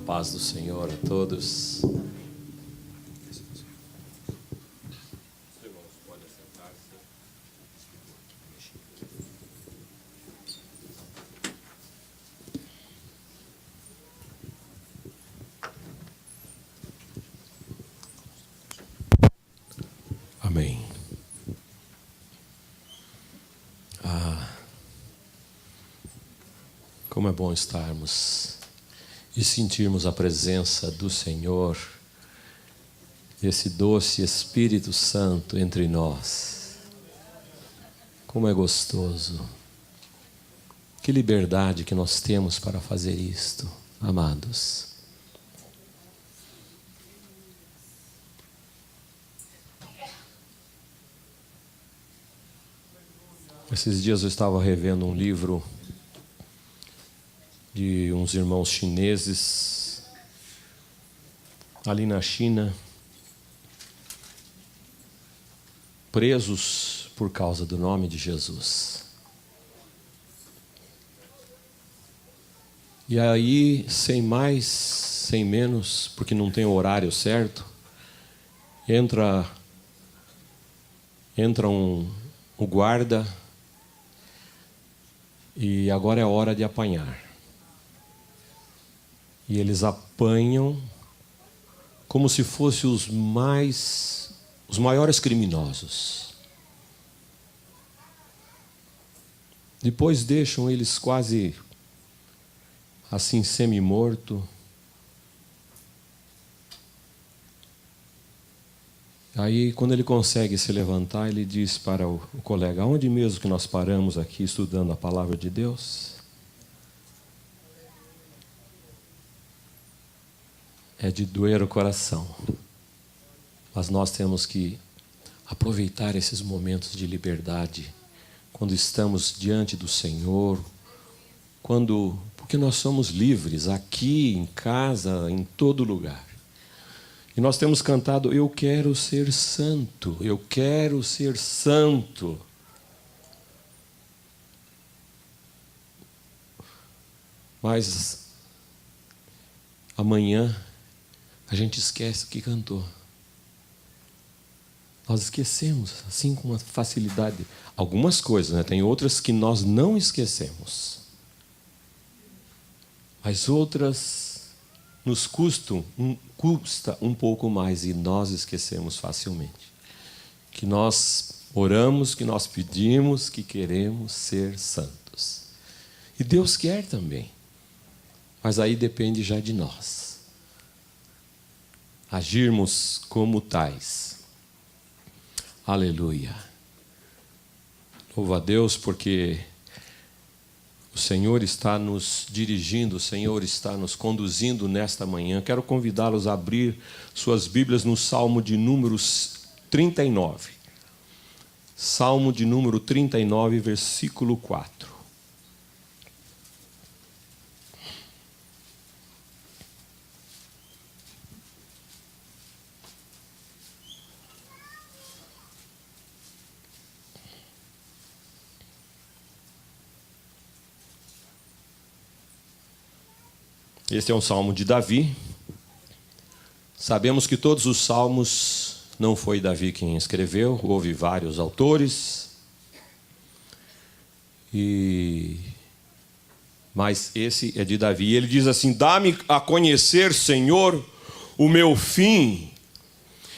paz do Senhor a todos. Amém. Como é bom estarmos e sentirmos a presença do Senhor, esse doce Espírito Santo entre nós. Como é gostoso. Que liberdade que nós temos para fazer isto, amados. Esses dias eu estava revendo um livro de uns irmãos chineses ali na China, presos por causa do nome de Jesus. E aí, sem mais, sem menos, porque não tem o horário certo, entra o guarda e agora é hora de apanhar. E eles apanham como se fossem os maiores criminosos. Depois deixam eles quase assim semi-morto. Aí, quando ele consegue se levantar, ele diz para o colega: onde mesmo que nós paramos aqui estudando a palavra de Deus? É de doer o coração. Mas nós temos que aproveitar esses momentos de liberdade, quando estamos diante do Senhor, porque nós somos livres, aqui, em casa, em todo lugar. E nós temos cantado: eu quero ser santo, eu quero ser santo. Mas amanhã a gente esquece o que cantou. Nós esquecemos, assim com uma facilidade. Algumas coisas, né? Tem outras que nós não esquecemos. Mas outras nos custa um pouco mais e nós esquecemos facilmente. Que nós oramos, que nós pedimos, que queremos ser santos. E Deus quer também. Mas aí depende já de nós agirmos como tais. Aleluia. Louva a Deus porque o Senhor está nos dirigindo, o Senhor está nos conduzindo nesta manhã. Quero convidá-los a abrir suas Bíblias no Salmo de números 39. Salmo de número 39, versículo 4. Este é um salmo de Davi. Sabemos que todos os salmos não foi Davi quem escreveu, houve vários autores. Mas esse é de Davi. Ele diz assim: dá-me a conhecer, Senhor, o meu fim,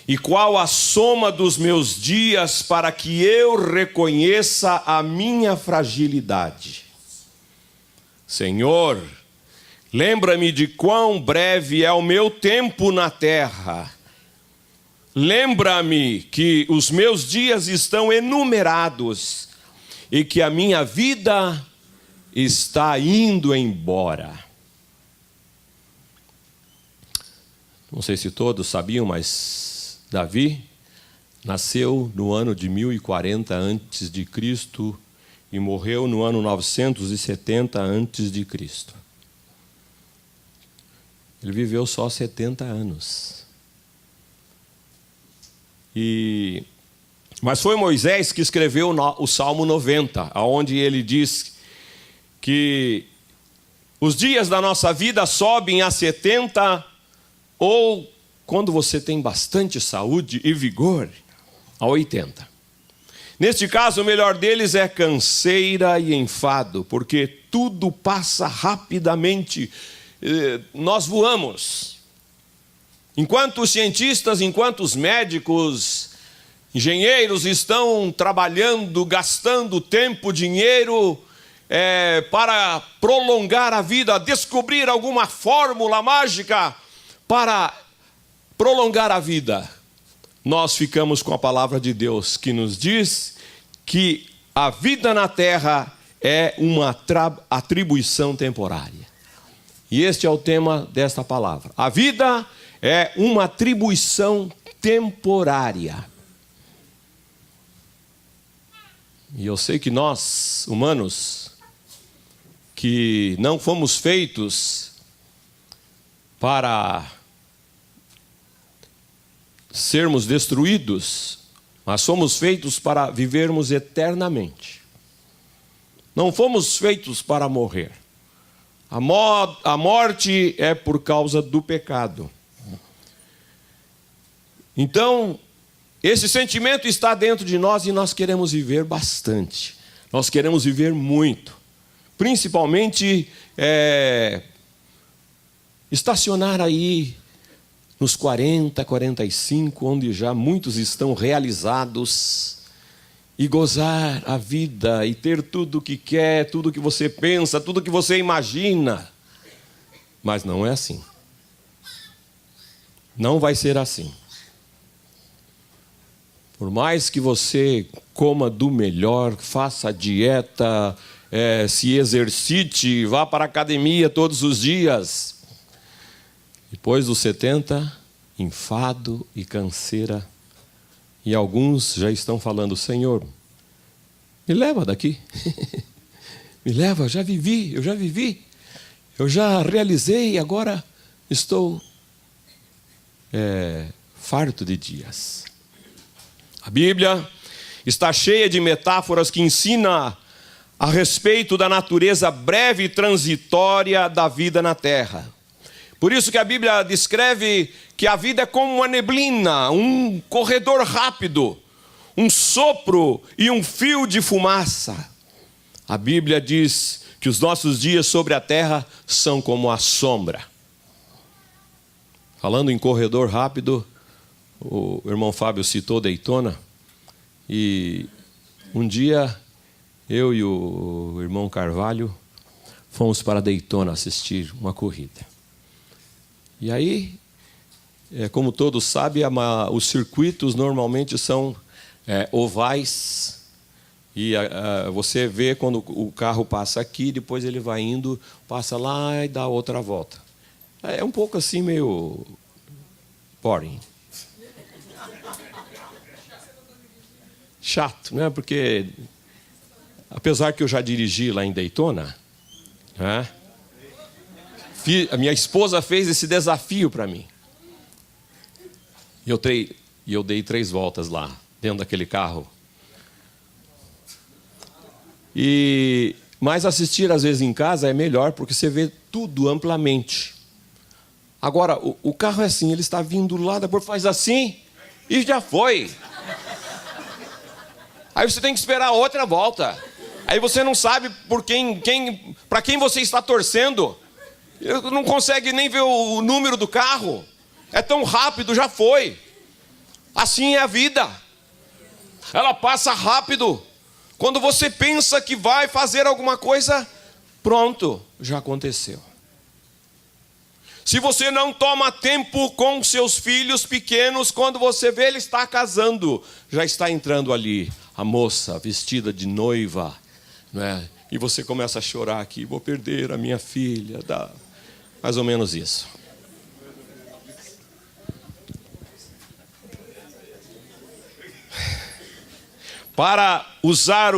e qual a soma dos meus dias, para que eu reconheça a minha fragilidade. Senhor, lembra-me de quão breve é o meu tempo na terra. Lembra-me que os meus dias estão enumerados e que a minha vida está indo embora. Não sei se todos sabiam, mas Davi nasceu no ano de 1040 a.C. e morreu no ano 970 a.C. Ele viveu só 70 anos. Mas foi Moisés que escreveu o Salmo 90, onde ele diz que Os dias da nossa vida sobem a 70, ou, quando você tem bastante saúde e vigor, a 80. Neste caso, o melhor deles é canseira e enfado, porque tudo passa rapidamente. Nós voamos. Enquanto os cientistas, enquanto os médicos, engenheiros estão trabalhando, gastando tempo, dinheiro, para prolongar a vida, descobrir alguma fórmula mágica para prolongar a vida, nós ficamos com a palavra de Deus, que nos diz que a vida na terra é uma atribuição temporária. E este é o tema desta palavra. A vida é uma atribuição temporária. E eu sei que nós, humanos, que não fomos feitos para sermos destruídos, mas somos feitos para vivermos eternamente. Não fomos feitos para morrer. A morte é por causa do pecado. Então, esse sentimento está dentro de nós e nós queremos viver bastante. Nós queremos viver muito. Principalmente estacionar aí nos 40, 45, onde já muitos estão realizados, e gozar a vida, e ter tudo o que quer, tudo o que você pensa, tudo o que você imagina. Mas não é assim. Não vai ser assim. Por mais que você coma do melhor, faça dieta, se exercite, vá para a academia todos os dias, depois dos 70, enfado e canseira. E alguns já estão falando: Senhor, me leva daqui. Me leva, eu já vivi, eu já realizei, agora estou farto de dias. A Bíblia está cheia de metáforas que ensinam a respeito da natureza breve e transitória da vida na terra. Por isso que a Bíblia descreve que a vida é como uma neblina, um corredor rápido, um sopro e um fio de fumaça. A Bíblia diz que os nossos dias sobre a terra são como a sombra. Falando em corredor rápido, o irmão Fábio citou Daytona, e um dia eu e o irmão Carvalho fomos para Daytona assistir uma corrida. E aí, como todos sabem, os circuitos normalmente são ovais, e você vê quando o carro passa aqui, depois ele vai indo, passa lá e dá outra volta. É um pouco assim, meio boring. Chato, né? Porque, apesar que eu já dirigi lá em Daytona, né? A minha esposa fez esse desafio para mim. E eu dei 3 voltas lá, dentro daquele carro. Mas assistir às vezes em casa é melhor, porque você vê tudo amplamente. Agora, o carro é assim, ele está vindo lá, depois faz assim, e já foi. Aí você tem que esperar outra volta. Aí você não sabe para quem você está torcendo. Não consegue nem ver o número do carro. É tão rápido, já foi. Assim é a vida. Ela passa rápido. Quando você pensa que vai fazer alguma coisa, pronto, já aconteceu. Se você não toma tempo com seus filhos pequenos, quando você vê ele está casando, já está entrando ali a moça vestida de noiva, né? E você começa a chorar aqui: vou perder a minha filha. Mais ou menos isso. Para usar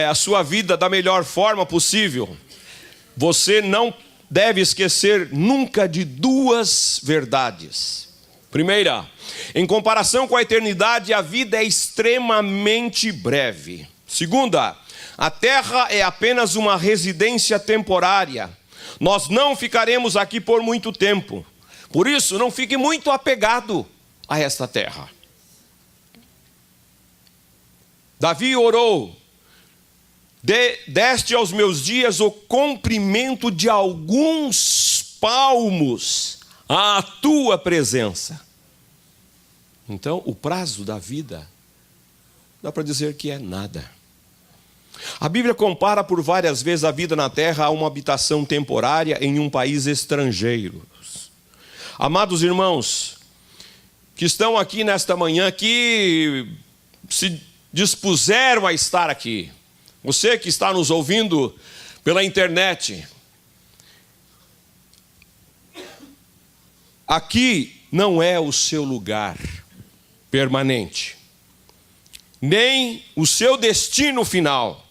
a sua vida da melhor forma possível, você não deve esquecer nunca de 2 verdades. Primeira, em comparação com a eternidade, a vida é extremamente breve. Segunda, A terra é apenas uma residência temporária. Nós não ficaremos aqui por muito tempo. Por isso, não fique muito apegado a esta terra. Davi orou: deste aos meus dias o comprimento de alguns palmos à tua presença. Então, o prazo da vida, dá para dizer que é nada. A Bíblia compara por várias vezes a vida na terra a uma habitação temporária em um país estrangeiro. Amados irmãos, que estão aqui nesta manhã, que se dispuseram a estar aqui, você que está nos ouvindo pela internet, aqui não é o seu lugar permanente, nem o seu destino final.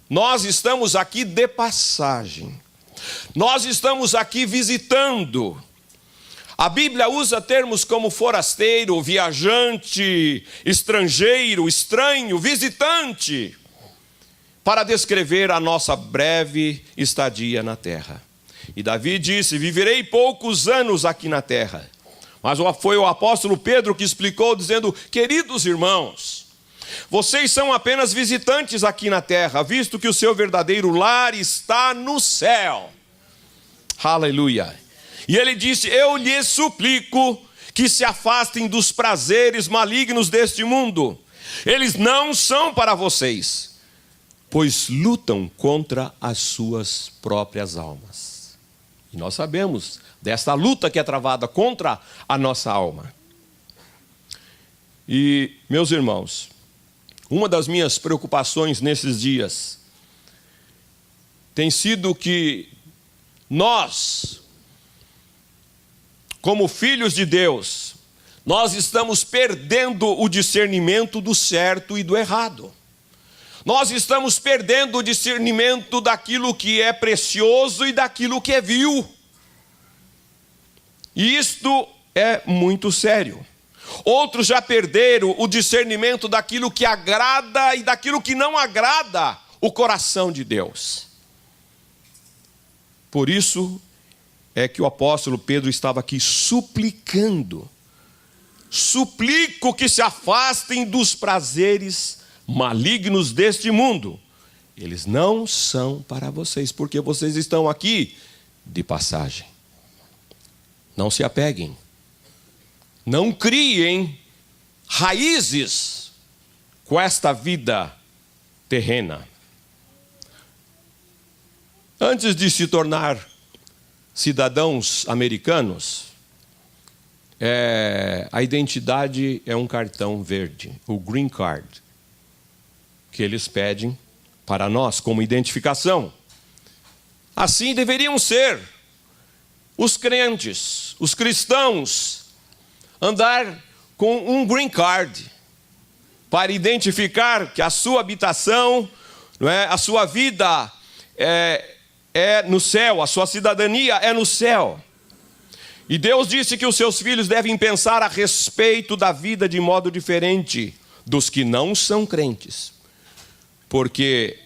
Nós estamos aqui de passagem. Nós estamos aqui visitando. A Bíblia usa termos como forasteiro, viajante, estrangeiro, estranho, visitante, para descrever a nossa breve estadia na terra. E Davi disse: viverei poucos anos aqui na terra. Mas foi o apóstolo Pedro que explicou, dizendo: queridos irmãos, vocês são apenas visitantes aqui na terra, visto que o seu verdadeiro lar está no céu. Aleluia. E ele disse: eu lhes suplico que se afastem dos prazeres malignos deste mundo. Eles não são para vocês, pois lutam contra as suas próprias almas. E nós sabemos desta luta que é travada contra a nossa alma. E, meus irmãos, uma das minhas preocupações nesses dias tem sido que nós, como filhos de Deus, nós estamos perdendo o discernimento do certo e do errado. Nós estamos perdendo o discernimento daquilo que é precioso e daquilo que é vil. E isto é muito sério. Outros já perderam o discernimento daquilo que agrada e daquilo que não agrada o coração de Deus. Por isso é que o apóstolo Pedro estava aqui suplicando: suplico que se afastem dos prazeres malignos deste mundo. Eles não são para vocês, porque vocês estão aqui de passagem. Não se apeguem, não criem raízes com esta vida terrena. Antes de se tornar cidadãos americanos, a identidade é um cartão verde, o Green Card, que eles pedem para nós como identificação. Assim deveriam ser os crentes, os cristãos, andar com um Green Card, para identificar que a sua habitação, a sua vida é no céu, a sua cidadania é no céu. E Deus disse que os seus filhos devem pensar a respeito da vida de modo diferente dos que não são crentes. Porque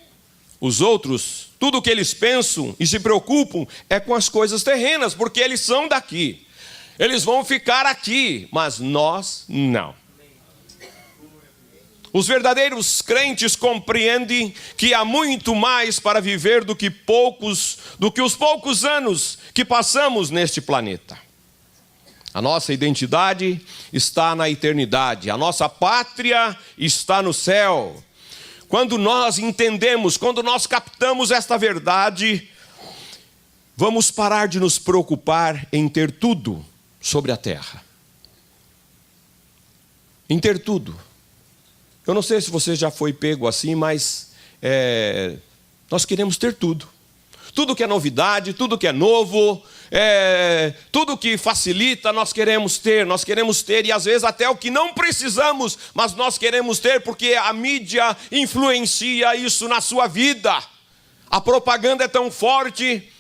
os outros, tudo o que eles pensam e se preocupam é com as coisas terrenas, porque eles são daqui. Eles vão ficar aqui, mas nós não. Os verdadeiros crentes compreendem que há muito mais para viver do que os poucos anos que passamos neste planeta. A nossa identidade está na eternidade, a nossa pátria está no céu. Quando nós entendemos, quando nós captamos esta verdade, vamos parar de nos preocupar em ter tudo sobre a terra. Em ter tudo. Eu não sei se você já foi pego assim, mas nós queremos ter tudo. Tudo que é novidade, tudo que é novo, tudo que facilita, nós queremos ter, e às vezes até o que não precisamos, mas nós queremos ter, porque a mídia influencia isso na sua vida. A propaganda é tão forte.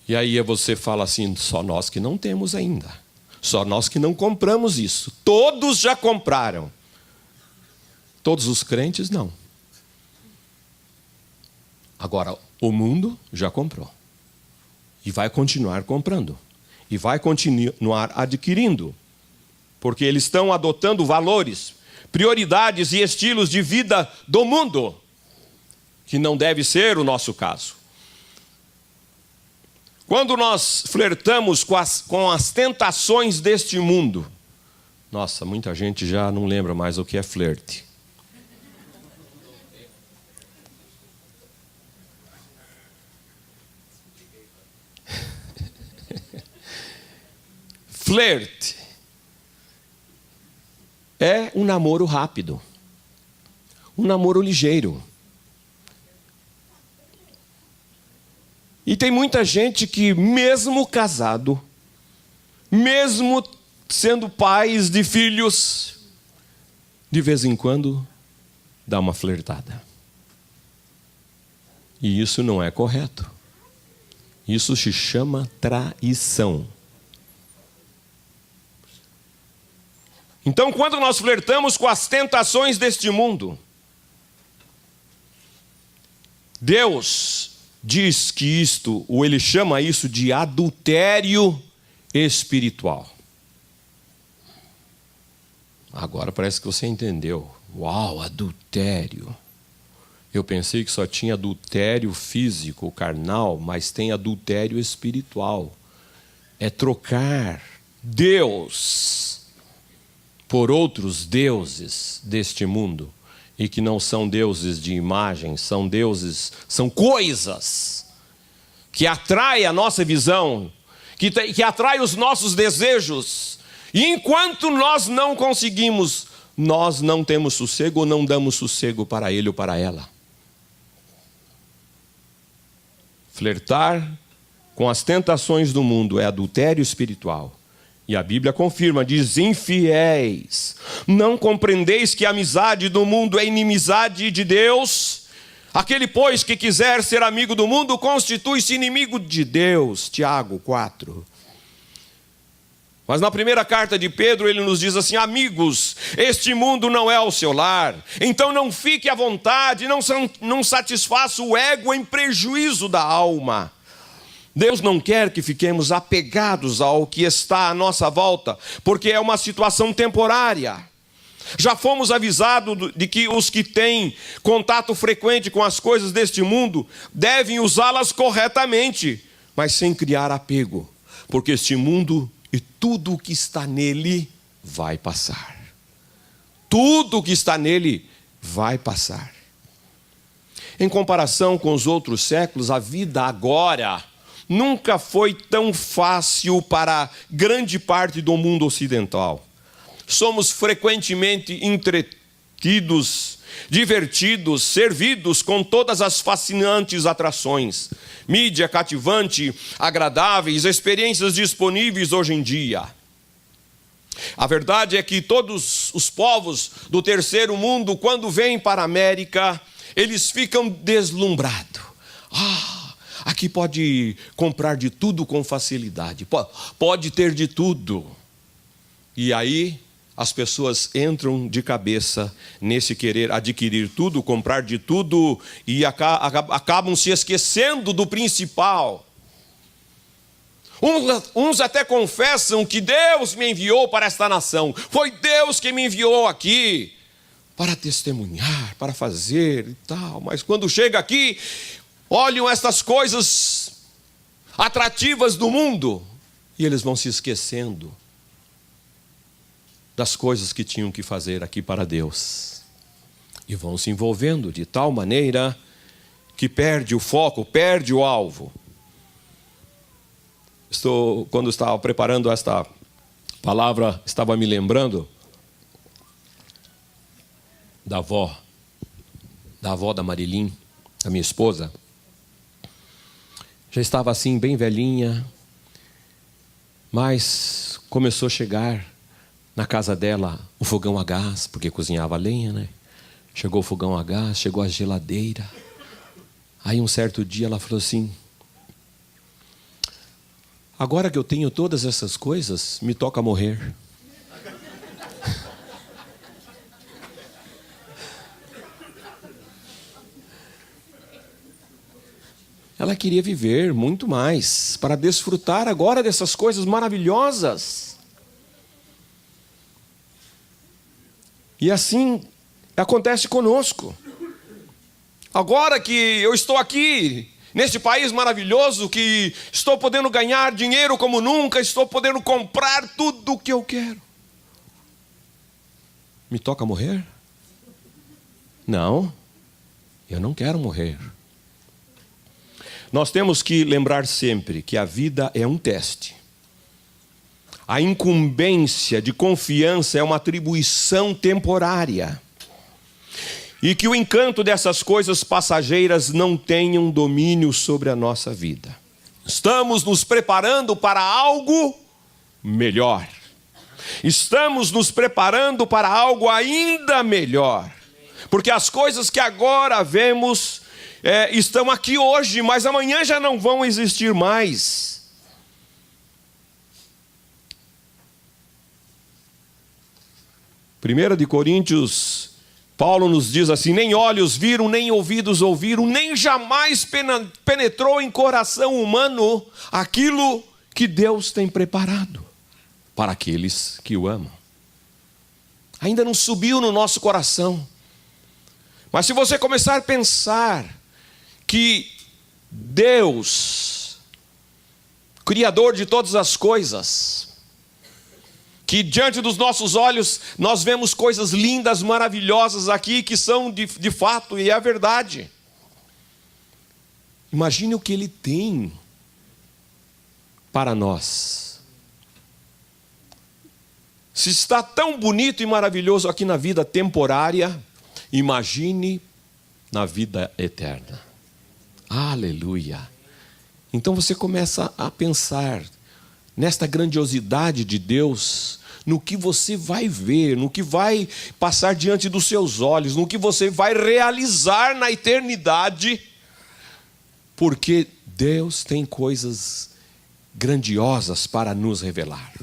E aí você fala assim: só nós que não temos ainda, só nós que não compramos isso. Todos já compraram. Todos os crentes não. Agora, o mundo já comprou. E vai continuar comprando. E vai continuar adquirindo. Porque eles estão adotando valores, prioridades e estilos de vida do mundo, que não deve ser o nosso caso. Quando nós flertamos com as tentações deste mundo, nossa, muita gente já não lembra mais o que é flerte. Flerte é um namoro rápido, um namoro ligeiro. E tem muita gente que, mesmo casado, mesmo sendo pais de filhos, de vez em quando dá uma flertada. E isso não é correto. Isso se chama traição. Então, quando nós flertamos com as tentações deste mundo, Deus diz que isto, ou ele chama isso de adultério espiritual. Agora parece que você entendeu. Uau, adultério. Eu pensei que só tinha adultério físico, carnal, mas tem adultério espiritual. É trocar Deus por outros deuses deste mundo. E que não são deuses de imagem, são deuses, são coisas que atraem a nossa visão, que atraem os nossos desejos. E enquanto nós não conseguimos, nós não temos sossego ou não damos sossego para ele ou para ela. Flertar com as tentações do mundo é adultério espiritual. E a Bíblia confirma, diz: infiéis, não compreendeis que a amizade do mundo é inimizade de Deus? Aquele, pois, que quiser ser amigo do mundo, constitui-se inimigo de Deus. Tiago 4. Mas na primeira carta de Pedro, ele nos diz assim: amigos, este mundo não é o seu lar, então não fique à vontade, não satisfaça o ego em prejuízo da alma. Deus não quer que fiquemos apegados ao que está à nossa volta, porque é uma situação temporária. Já fomos avisados de que os que têm contato frequente com as coisas deste mundo devem usá-las corretamente, mas sem criar apego, porque este mundo e tudo o que está nele vai passar. Tudo o que está nele vai passar. Em comparação com os outros séculos, a vida agora nunca foi tão fácil para grande parte do mundo ocidental. Somos frequentemente entretidos, divertidos, servidos com todas as fascinantes atrações, mídia cativante, agradáveis, experiências disponíveis hoje em dia. A verdade é que todos os povos do terceiro mundo, quando vêm para a América, eles ficam deslumbrados. Aqui pode comprar de tudo com facilidade, pode ter de tudo. E aí as pessoas entram de cabeça nesse querer adquirir tudo, comprar de tudo, e acabam se esquecendo do principal. Uns até confessam que Deus me enviou para esta nação, foi Deus que me enviou aqui para testemunhar, para fazer e tal, mas quando chega aqui, olham estas coisas atrativas do mundo e eles vão se esquecendo das coisas que tinham que fazer aqui para Deus. E vão se envolvendo de tal maneira que perde o foco, perde o alvo. Quando estava preparando esta palavra, estava me lembrando da avó da Marilim, a minha esposa. Já estava assim, bem velhinha, mas começou a chegar na casa dela o fogão a gás, porque cozinhava a lenha, né? Chegou o fogão a gás, chegou a geladeira. Aí um certo dia ela falou assim: agora que eu tenho todas essas coisas, me toca morrer. ela queria viver muito mais, para desfrutar agora dessas coisas maravilhosas. E assim acontece conosco. Agora que eu estou aqui, neste país maravilhoso, que estou podendo ganhar dinheiro como nunca, estou podendo comprar tudo o que eu quero. Me toca morrer? Não, eu não quero morrer. Nós temos que lembrar sempre que a vida é um teste. A incumbência de confiança é uma atribuição temporária. E que o encanto dessas coisas passageiras não tenham domínio sobre a nossa vida. Estamos nos preparando para algo melhor. Estamos nos preparando para algo ainda melhor. Porque as coisas que agora vemos estão aqui hoje, mas amanhã já não vão existir mais. 1 Coríntios, Paulo nos diz assim: nem olhos viram, nem ouvidos ouviram, nem jamais penetrou em coração humano aquilo que Deus tem preparado para aqueles que o amam. Ainda não subiu no nosso coração. Mas se você começar a pensar que Deus, Criador de todas as coisas, que diante dos nossos olhos nós vemos coisas lindas, maravilhosas aqui, que são de fato, e é a verdade. Imagine o que Ele tem para nós. Se está tão bonito e maravilhoso aqui na vida temporária, imagine na vida eterna. Aleluia! Então você começa a pensar nesta grandiosidade de Deus, no que você vai ver, no que vai passar diante dos seus olhos, no que você vai realizar na eternidade, porque Deus tem coisas grandiosas para nos revelar.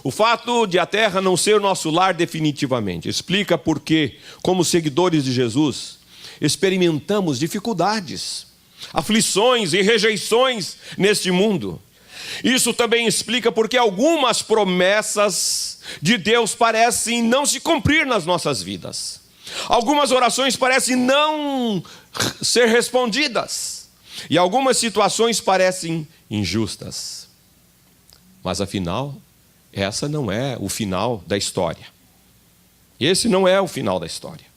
O fato de a terra não ser o nosso lar definitivamente explica por que, como seguidores de Jesus, experimentamos dificuldades, aflições e rejeições neste mundo. Isso também explica porque algumas promessas de Deus parecem não se cumprir nas nossas vidas. Algumas orações parecem não ser respondidas. E algumas situações parecem injustas. Mas afinal, essa não é o final da história. Esse não é o final da história.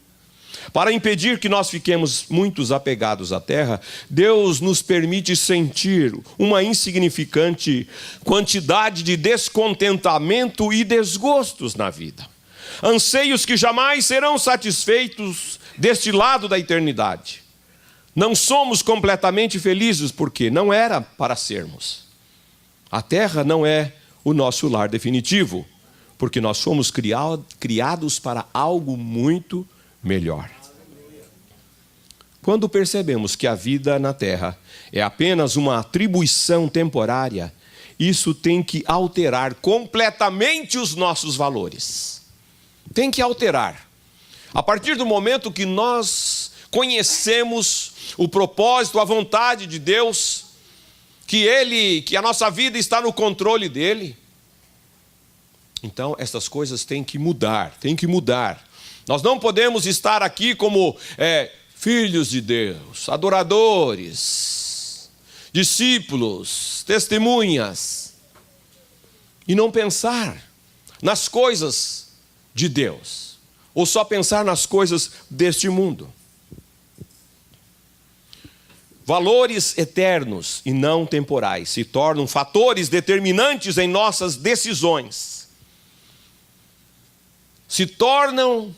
Para impedir que nós fiquemos muito apegados à terra, Deus nos permite sentir uma insignificante quantidade de descontentamento e desgostos na vida. Anseios que jamais serão satisfeitos deste lado da eternidade. Não somos completamente felizes porque não era para sermos. A terra não é o nosso lar definitivo, porque nós fomos criados para algo muito melhor. Quando percebemos que a vida na terra é apenas uma atribuição temporária, isso tem que alterar completamente os nossos valores. Tem que alterar. A partir do momento que nós conhecemos o propósito, a vontade de Deus, que a nossa vida está no controle dele, então essas coisas têm que mudar, Nós não podemos estar aqui como filhos de Deus, adoradores, discípulos, testemunhas, e não pensar nas coisas de Deus, ou só pensar nas coisas deste mundo. Valores eternos e não temporais se tornam fatores determinantes em nossas decisões. Se tornam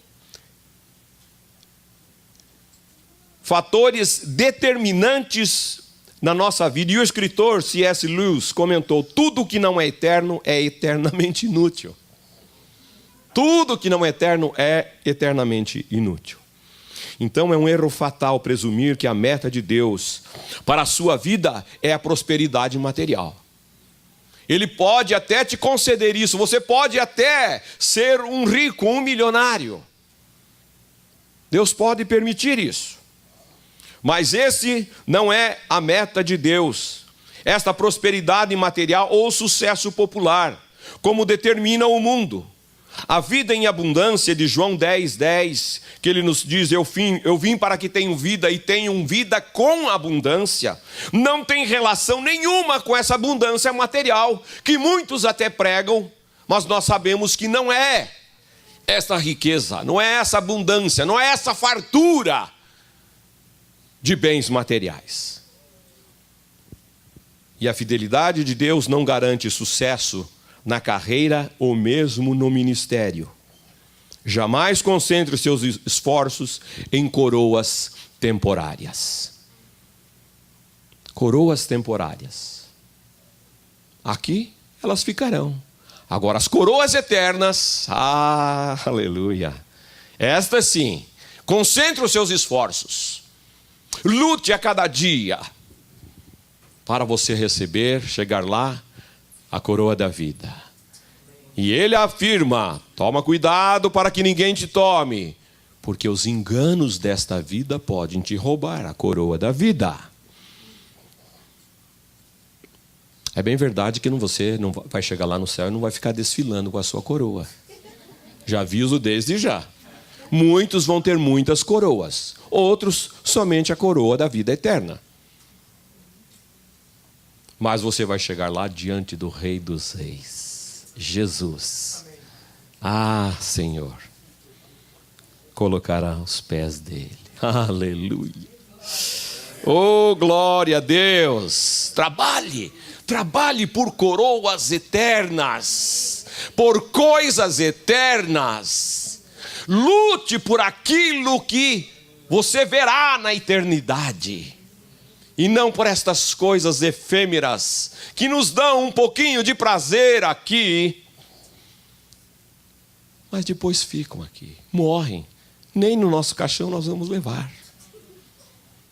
fatores determinantes na nossa vida. E o escritor C.S. Lewis comentou: tudo que não é eterno é eternamente inútil. Tudo que não é eterno é eternamente inútil. Então é um erro fatal presumir que a meta de Deus para a sua vida é a prosperidade material. Ele pode até te conceder isso, você pode até ser um rico, um milionário. Deus pode permitir isso. Mas esse não é a meta de Deus. Esta prosperidade material ou sucesso popular, como determina o mundo. A vida em abundância de João 10:10, que ele nos diz, eu vim para que tenham vida e tenham vida com abundância, não tem relação nenhuma com essa abundância material, que muitos até pregam, mas nós sabemos que não é essa riqueza, não é essa abundância, não é essa fartura de bens materiais. E a fidelidade de Deus não garante sucesso na carreira ou mesmo no ministério. Jamais concentre seus esforços em coroas temporárias. Coroas temporárias. Aqui elas ficarão. Agora as coroas eternas, aleluia. Estas sim, concentre os seus esforços. Lute a cada dia para você receber, chegar lá, a coroa da vida. E ele afirma, toma cuidado para que ninguém te tome, porque os enganos desta vida podem te roubar a coroa da vida. É bem verdade que você não vai chegar lá no céu e não vai ficar desfilando com a sua coroa. Já aviso desde já. Muitos vão ter muitas coroas, outros somente a coroa da vida eterna. Mas você vai chegar lá diante do Rei dos Reis, Jesus. Ah, Senhor, colocará aos pés dele. Aleluia. Oh, glória a Deus. Trabalhe por coroas eternas, por coisas eternas. Lute por aquilo que você verá na eternidade. E não por estas coisas efêmeras, que nos dão um pouquinho de prazer aqui, mas depois ficam aqui, morrem. Nem no nosso caixão nós vamos levar.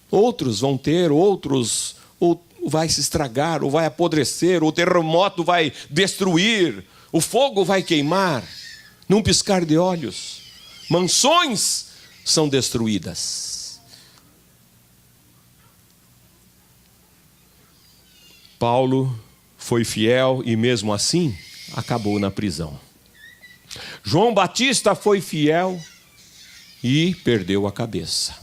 Outros vão ter, outros ou vai se estragar, ou vai apodrecer, ou o terremoto vai destruir, o fogo vai queimar, num piscar de olhos. Mansões são destruídas. Paulo foi fiel e mesmo assim acabou na prisão. João Batista foi fiel e perdeu a cabeça.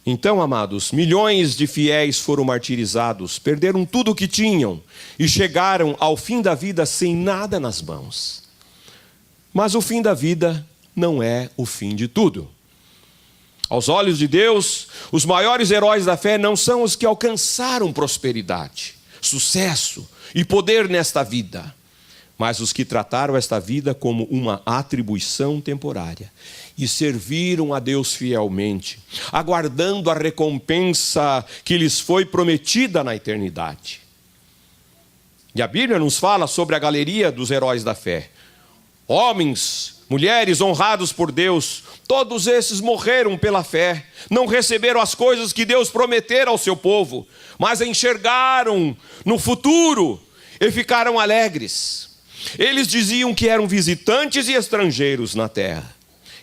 Então, amados, milhões de fiéis foram martirizados, perderam tudo o que tinham e chegaram ao fim da vida sem nada nas mãos. Mas o fim da vida não é o fim de tudo. Aos olhos de Deus, os maiores heróis da fé não são os que alcançaram prosperidade, sucesso e poder nesta vida, mas os que trataram esta vida como uma atribuição temporária e serviram a Deus fielmente, aguardando a recompensa que lhes foi prometida na eternidade. E a Bíblia nos fala sobre a galeria dos heróis da fé. Homens, mulheres honrados por Deus, todos esses morreram pela fé, não receberam as coisas que Deus prometera ao seu povo, mas enxergaram no futuro e ficaram alegres. Eles diziam que eram visitantes e estrangeiros na terra,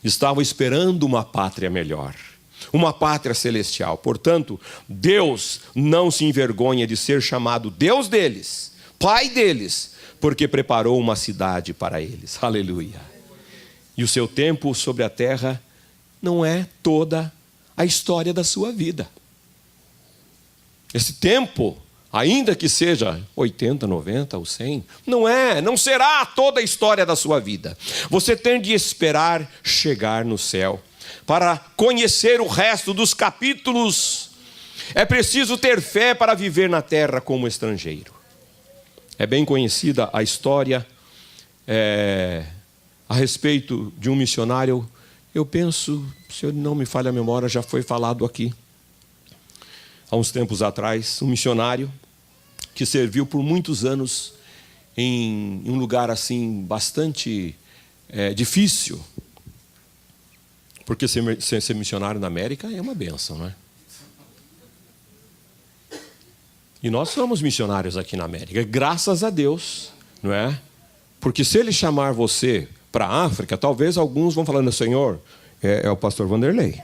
estavam esperando uma pátria melhor, uma pátria celestial. Portanto, Deus não se envergonha de ser chamado Deus deles, Pai deles, porque preparou uma cidade para eles. Aleluia. E o seu tempo sobre a terra não é toda a história da sua vida. Esse tempo, ainda que seja 80, 90 ou 100, não será toda a história da sua vida. Você tem de esperar chegar no céu para conhecer o resto dos capítulos. É preciso ter fé para viver na terra como estrangeiro. É bem conhecida a história a respeito de um missionário. Eu penso, se não me falha a memória, já foi falado aqui há uns tempos atrás, um missionário que serviu por muitos anos em um lugar assim bastante difícil, porque ser missionário na América é uma bênção, não é? E nós somos missionários aqui na América, graças a Deus, não é? Porque se ele chamar você para a África, talvez alguns vão falando, Senhor, é o pastor Vanderlei.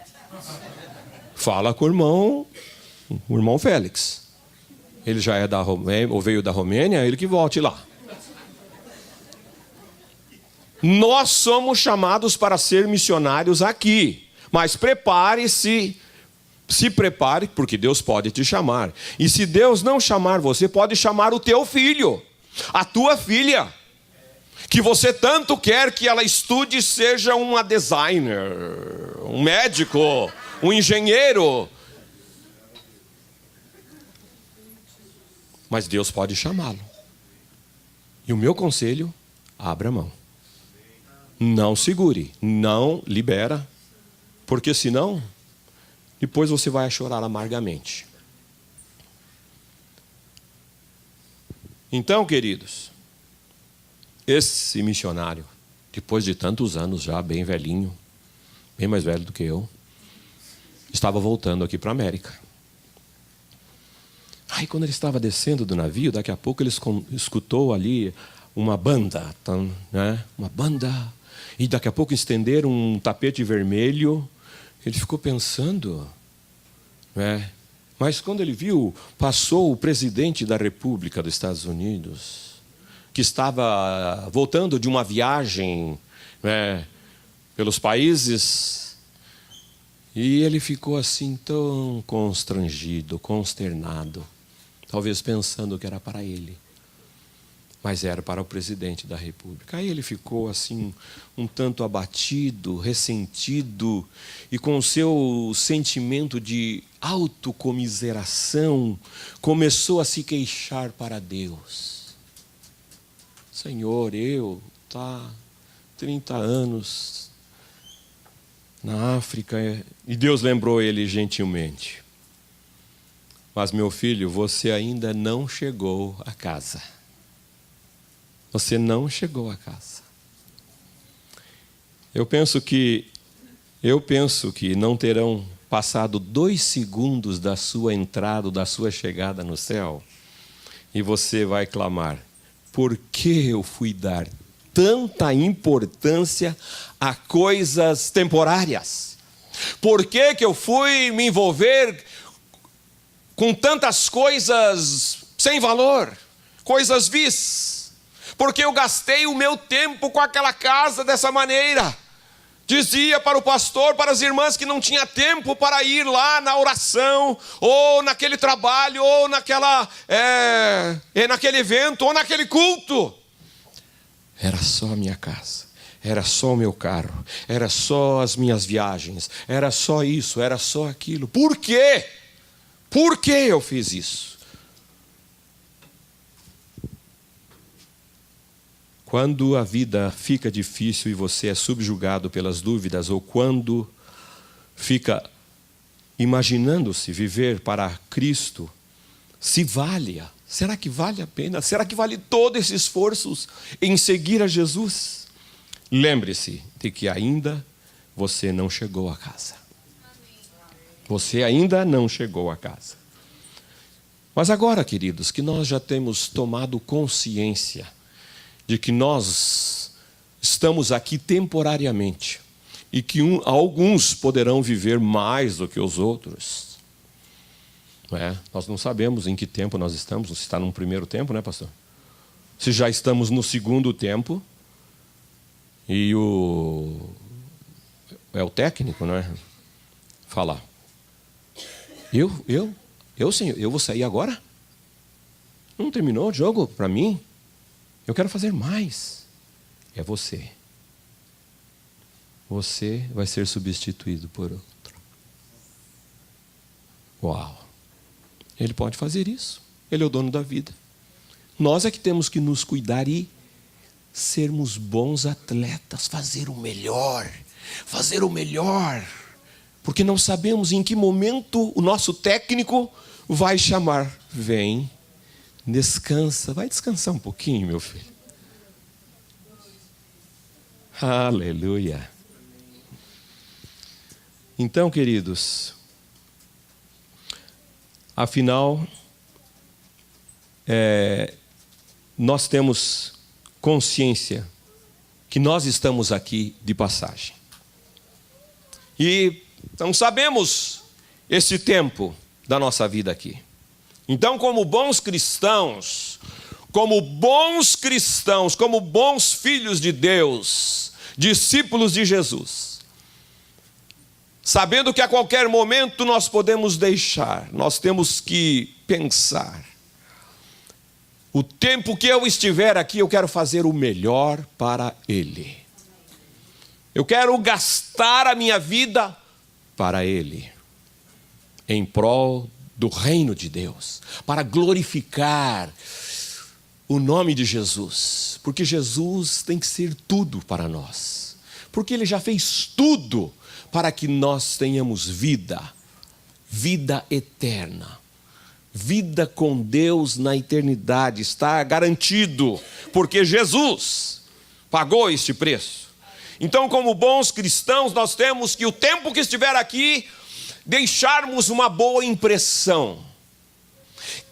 Fala com o irmão Félix. Ele já é da Romênia, ou veio da Romênia, ele que volte lá. Nós somos chamados para ser missionários aqui. Mas prepare-se, se prepare, porque Deus pode te chamar. E se Deus não chamar você, pode chamar o teu filho, a tua filha, que você tanto quer que ela estude e seja uma designer, um médico, um engenheiro. Mas Deus pode chamá-lo. E o meu conselho, abra mão. Não segure, não libera, porque senão, depois você vai chorar amargamente. Então, queridos, esse missionário, depois de tantos anos já, bem velhinho, bem mais velho do que eu, estava voltando aqui para a América. Aí, quando ele estava descendo do navio, daqui a pouco ele escutou ali uma banda, né? Uma banda, e daqui a pouco estenderam um tapete vermelho. Ele ficou pensando, né? Mas quando ele viu, passou o presidente da República dos Estados Unidos, que estava voltando de uma viagem, né, pelos países, e ele ficou assim tão constrangido, consternado, talvez pensando que era para ele, mas era para o presidente da República. Aí ele ficou assim, um tanto abatido, ressentido, e com o seu sentimento de autocomiseração, começou a se queixar para Deus. Senhor, eu 30 anos na África, e Deus lembrou ele gentilmente. Mas, meu filho, você ainda não chegou a casa. Você não chegou a casa. Eu penso que não terão passado 2 segundos da sua entrada, da sua chegada no céu, e você vai clamar: por que eu fui dar tanta importância a coisas temporárias? Por que eu fui me envolver com tantas coisas sem valor, coisas vis? Porque eu gastei o meu tempo com aquela casa dessa maneira. Dizia para o pastor, para as irmãs, que não tinha tempo para ir lá na oração, ou naquele trabalho, ou naquele evento, ou naquele culto. Era só a minha casa, era só o meu carro, era só as minhas viagens, era só isso, era só aquilo. Por quê? Por que eu fiz isso? Quando a vida fica difícil e você é subjugado pelas dúvidas, ou quando fica imaginando-se viver para Cristo, será que vale a pena? Será que vale todo esse esforço em seguir a Jesus? Lembre-se de que ainda você não chegou a casa. Você ainda não chegou a casa. Mas agora, queridos, que nós já temos tomado consciência de que nós estamos aqui temporariamente e que alguns poderão viver mais do que os outros. Nós não sabemos em que tempo nós estamos, se está no primeiro tempo, né, pastor? Se já estamos no segundo tempo e o técnico, né? Falar: Senhor, eu vou sair agora? Não terminou o jogo para mim? Eu quero fazer mais. É você. Você vai ser substituído por outro. Uau! Ele pode fazer isso. Ele é o dono da vida. Nós é que temos que nos cuidar e sermos bons atletas, fazer o melhor. Fazer o melhor. Porque não sabemos em que momento o nosso técnico vai chamar. Vem. Descansa, vai descansar um pouquinho, meu filho. Aleluia. Então, queridos, afinal, nós temos consciência que nós estamos aqui de passagem. E não sabemos esse tempo da nossa vida aqui. Então, como bons cristãos, como bons filhos de Deus, discípulos de Jesus, sabendo que a qualquer momento nós podemos deixar, nós temos que pensar: o tempo que eu estiver aqui, eu quero fazer o melhor para Ele. Eu quero gastar a minha vida para Ele, em prol do reino de Deus, para glorificar o nome de Jesus, porque Jesus tem que ser tudo para nós, porque Ele já fez tudo para que nós tenhamos vida eterna, vida com Deus na eternidade, está garantido, porque Jesus pagou este preço. Então, como bons cristãos, nós temos que, o tempo que estiver aqui, deixarmos uma boa impressão,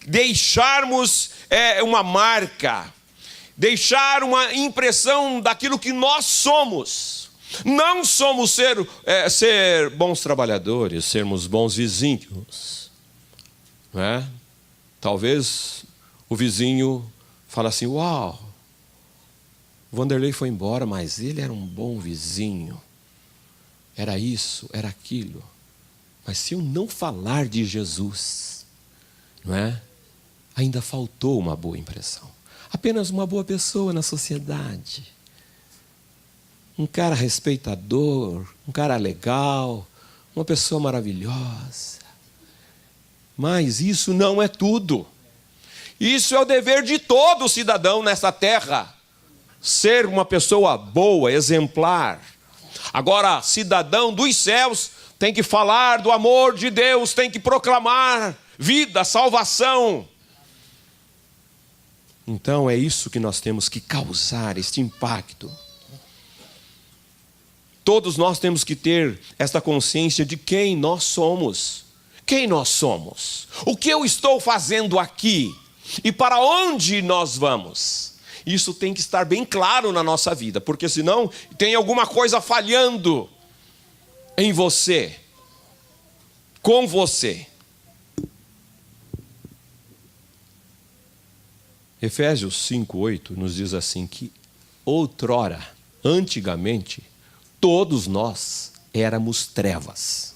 deixarmos uma marca, deixar uma impressão daquilo que nós somos. Não somos ser bons trabalhadores, sermos bons vizinhos, não é? Talvez o vizinho fale assim: uau, o Vanderlei foi embora, mas ele era um bom vizinho, era isso, era aquilo. Mas se eu não falar de Jesus, não é? Ainda faltou uma boa impressão. Apenas uma boa pessoa na sociedade. Um cara respeitador, um cara legal, uma pessoa maravilhosa. Mas isso não é tudo. Isso é o dever de todo cidadão nessa terra. Ser uma pessoa boa, exemplar. Agora, cidadão dos céus tem que falar do amor de Deus, tem que proclamar vida, salvação. Então é isso que nós temos que causar, este impacto. Todos nós temos que ter esta consciência de quem nós somos. Quem nós somos? O que eu estou fazendo aqui? E para onde nós vamos? Isso tem que estar bem claro na nossa vida, porque senão tem alguma coisa falhando em você, com você. Efésios 5:8 nos diz assim que outrora, antigamente, todos nós éramos trevas,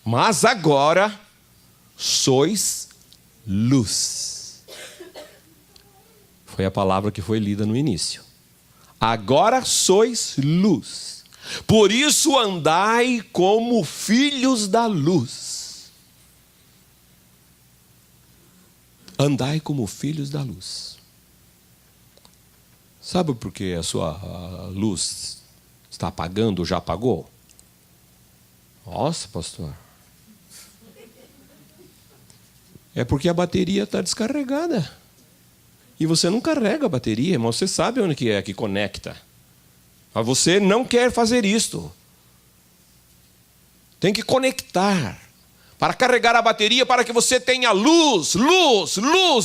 mas agora sois luz. Foi a palavra que foi lida no início. Agora sois luz. Por isso andai como filhos da luz. Andai como filhos da luz. Sabe por que a sua luz está apagando ou já apagou? Nossa, pastor. É porque a bateria está descarregada. E você não carrega a bateria, mas você sabe onde que é que conecta. Mas você não quer fazer isto. Tem que conectar para carregar a bateria, para que você tenha luz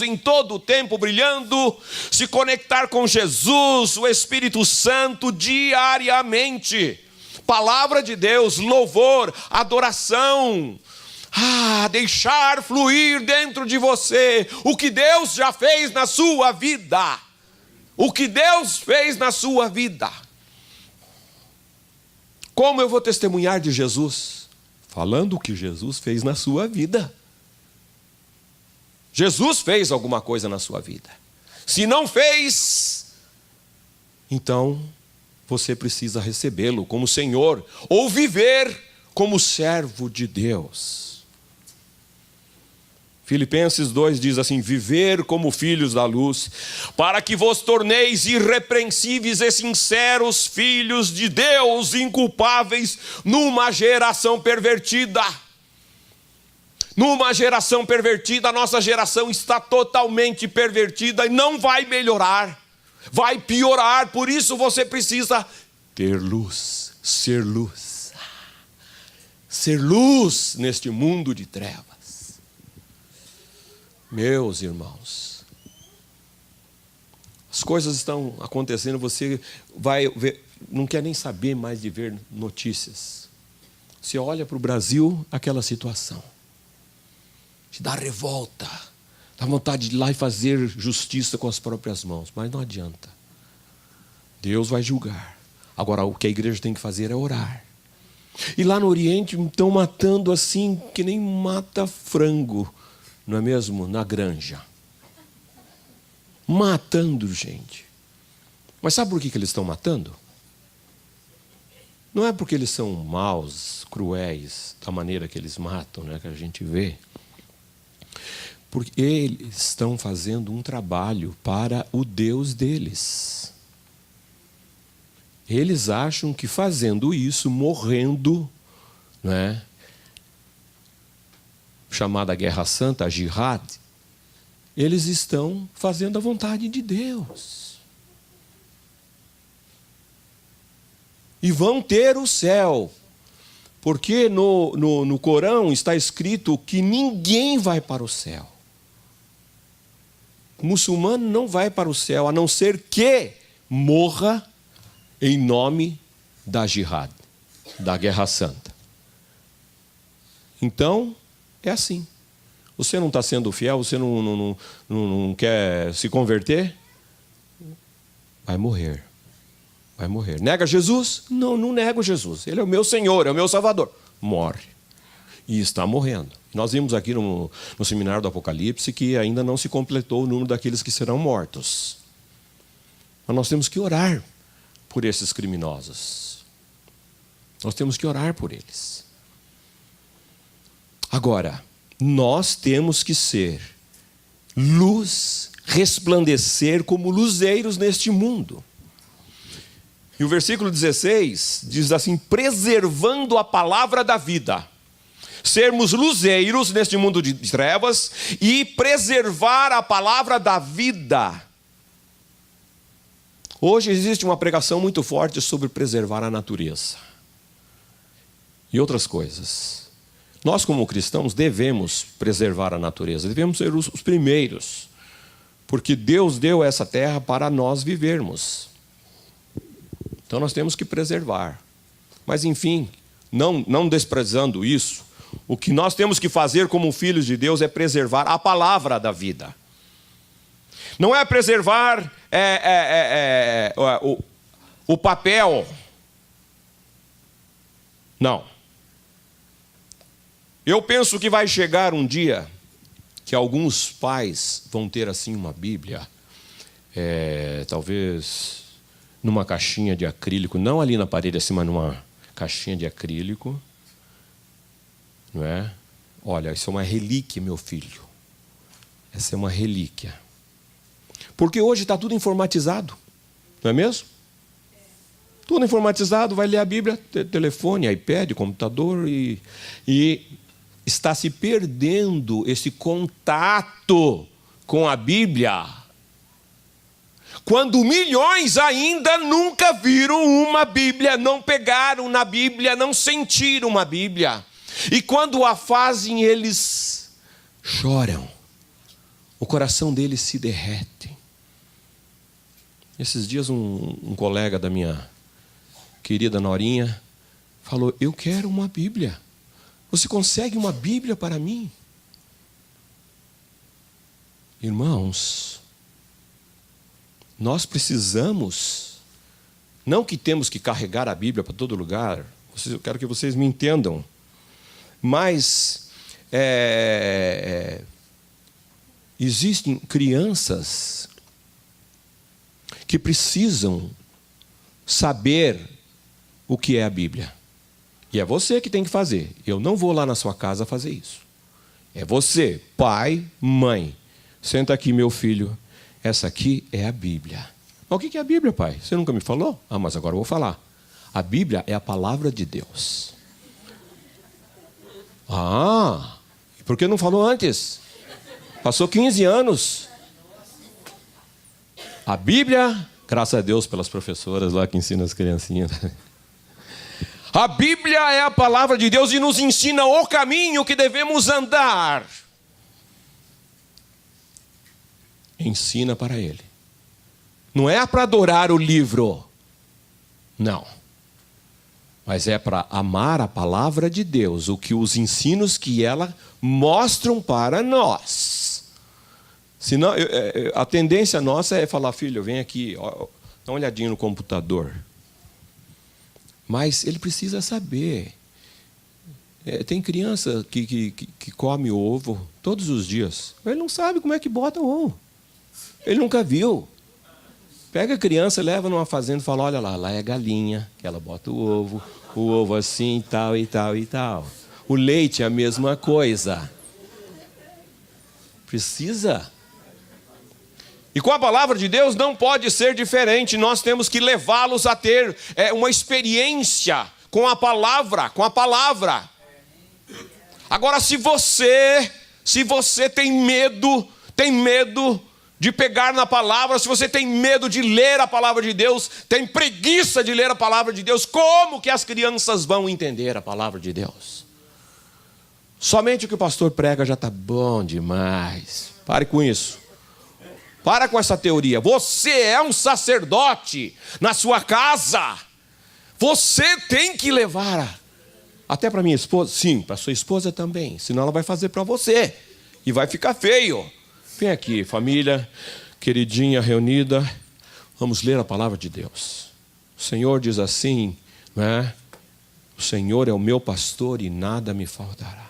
em todo o tempo brilhando, se conectar com Jesus, o Espírito Santo diariamente. Palavra de Deus, louvor, adoração. Deixar fluir dentro de você o que Deus já fez na sua vida. O que Deus fez na sua vida. Como eu vou testemunhar de Jesus? Falando o que Jesus fez na sua vida. Jesus fez alguma coisa na sua vida. Se não fez, então você precisa recebê-lo como Senhor, ou viver como servo de Deus. Filipenses 2 diz assim: viver como filhos da luz, para que vos torneis irrepreensíveis e sinceros filhos de Deus, inculpáveis numa geração pervertida. Numa geração pervertida, a nossa geração está totalmente pervertida e não vai melhorar, vai piorar. Por isso você precisa ter luz, ser luz. Ser luz neste mundo de trevas. Meus irmãos, as coisas estão acontecendo, você vai ver, não quer nem saber mais de ver notícias. Você olha para o Brasil, aquela situação. Te dá revolta. Dá vontade de ir lá e fazer justiça com as próprias mãos. Mas não adianta. Deus vai julgar. Agora, o que a igreja tem que fazer é orar. E lá no Oriente estão matando assim, que nem mata frango. Não é mesmo? Na granja. Matando gente. Mas sabe por que eles estão matando? Não é porque eles são maus, cruéis, da maneira que eles matam, né, que a gente vê. Porque eles estão fazendo um trabalho para o Deus deles. Eles acham que fazendo isso, morrendo, né, chamada Guerra Santa, a Jihad, eles estão fazendo a vontade de Deus. E vão ter o céu. Porque no Corão está escrito que ninguém vai para o céu. O muçulmano não vai para o céu, a não ser que morra em nome da Jihad, da Guerra Santa. Então, é assim. Você não está sendo fiel, você não quer se converter? Vai morrer. Vai morrer. Nega Jesus? Não, não nego Jesus. Ele é o meu Senhor, é o meu Salvador. Morre. E está morrendo. Nós vimos aqui no seminário do Apocalipse que ainda não se completou o número daqueles que serão mortos. Mas nós temos que orar por esses criminosos. Nós temos que orar por eles. Agora, nós temos que ser luz, resplandecer como luzeiros neste mundo. E o versículo 16 diz assim: preservando a palavra da vida. Sermos luzeiros neste mundo de trevas e preservar a palavra da vida. Hoje existe uma pregação muito forte sobre preservar a natureza e outras coisas. Nós, como cristãos, devemos preservar a natureza, devemos ser os primeiros, porque Deus deu essa terra para nós vivermos. Então nós temos que preservar. Mas enfim, não desprezando isso, o que nós temos que fazer como filhos de Deus é preservar a palavra da vida. Não é preservar o papel. Não. Eu penso que vai chegar um dia que alguns pais vão ter assim uma Bíblia, talvez numa caixinha de acrílico, não ali na parede assim, mas numa caixinha de acrílico, não é? Olha, isso é uma relíquia, meu filho. Essa é uma relíquia. Porque hoje está tudo informatizado, não é mesmo? Tudo informatizado, vai ler a Bíblia, telefone, iPad, computador, e está se perdendo esse contato com a Bíblia. Quando milhões ainda nunca viram uma Bíblia, não pegaram na Bíblia, não sentiram uma Bíblia. E quando a fazem, eles choram. O coração deles se derrete. Esses dias um colega da minha querida Norinha falou: eu quero uma Bíblia. Você consegue uma Bíblia para mim? Irmãos, nós precisamos, não que temos que carregar a Bíblia para todo lugar, eu quero que vocês me entendam, mas existem crianças que precisam saber o que é a Bíblia. E é você que tem que fazer. Eu não vou lá na sua casa fazer isso. É você, pai, mãe. Senta aqui, meu filho. Essa aqui é a Bíblia. Mas o que é a Bíblia, pai? Você nunca me falou? Ah, mas agora eu vou falar. A Bíblia é a palavra de Deus. Ah, e por que não falou antes? Passou 15 anos. A Bíblia, graças a Deus pelas professoras lá que ensinam as criancinhas. A Bíblia é a palavra de Deus e nos ensina o caminho que devemos andar. Ensina para ele. Não é para adorar o livro. Não. mas é para amar a palavra de Deus, os ensinos que ela mostram para nós. Senão, a tendência nossa é falar, filho, vem aqui, ó, dá uma olhadinha no computador. Mas ele precisa saber. Tem criança que come ovo todos os dias. Ele não sabe como é que bota o ovo. Ele nunca viu. Pega a criança, leva numa fazenda e fala, olha lá é a galinha, que ela bota o ovo assim, tal e tal e tal. O leite é a mesma coisa. Precisa. E com a palavra de Deus não pode ser diferente. Nós temos que levá-los a ter uma experiência com a palavra, Agora, se você tem medo de pegar na palavra, se você tem medo de ler a palavra de Deus, tem preguiça de ler a palavra de Deus, como que as crianças vão entender a palavra de Deus? Somente o que o pastor prega já está bom demais. Pare com isso. Para com essa teoria. Você é um sacerdote na sua casa. Você tem que levar. Até para minha esposa? Sim, para sua esposa também. Senão ela vai fazer para você. E vai ficar feio. Vem aqui, família, queridinha reunida. Vamos ler a palavra de Deus. O Senhor diz assim, não é? O Senhor é o meu pastor e nada me faltará.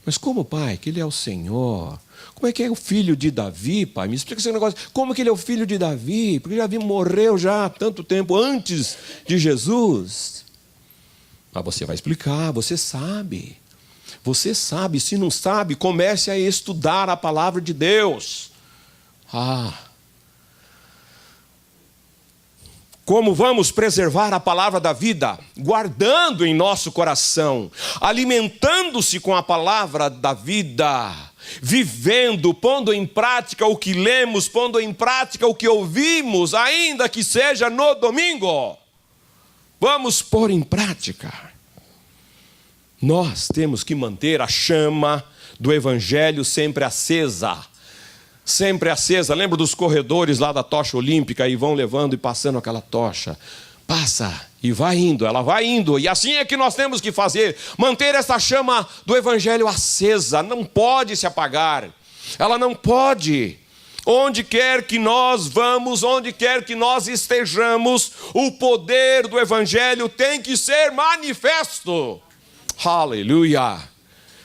Mas como, pai, que Ele é o Senhor? Como é que é o filho de Davi, pai? Me explica esse negócio. Como que Ele é o filho de Davi? Porque Davi morreu já há tanto tempo antes de Jesus. Mas você vai explicar, você sabe. Você sabe, se não sabe, comece a estudar a palavra de Deus. Como vamos preservar a palavra da vida? Guardando em nosso coração, alimentando-se com a palavra da vida, vivendo, pondo em prática o que lemos, pondo em prática o que ouvimos, ainda que seja no domingo. Vamos pôr em prática. Nós temos que manter a chama do Evangelho sempre acesa. Sempre acesa. Lembra dos corredores lá da tocha olímpica e vão levando e passando aquela tocha? Passa e vai indo, ela vai indo. E assim é que nós temos que fazer. Manter essa chama do Evangelho acesa. Não pode se apagar. Ela não pode. Onde quer que nós vamos, onde quer que nós estejamos, o poder do Evangelho tem que ser manifesto. Aleluia!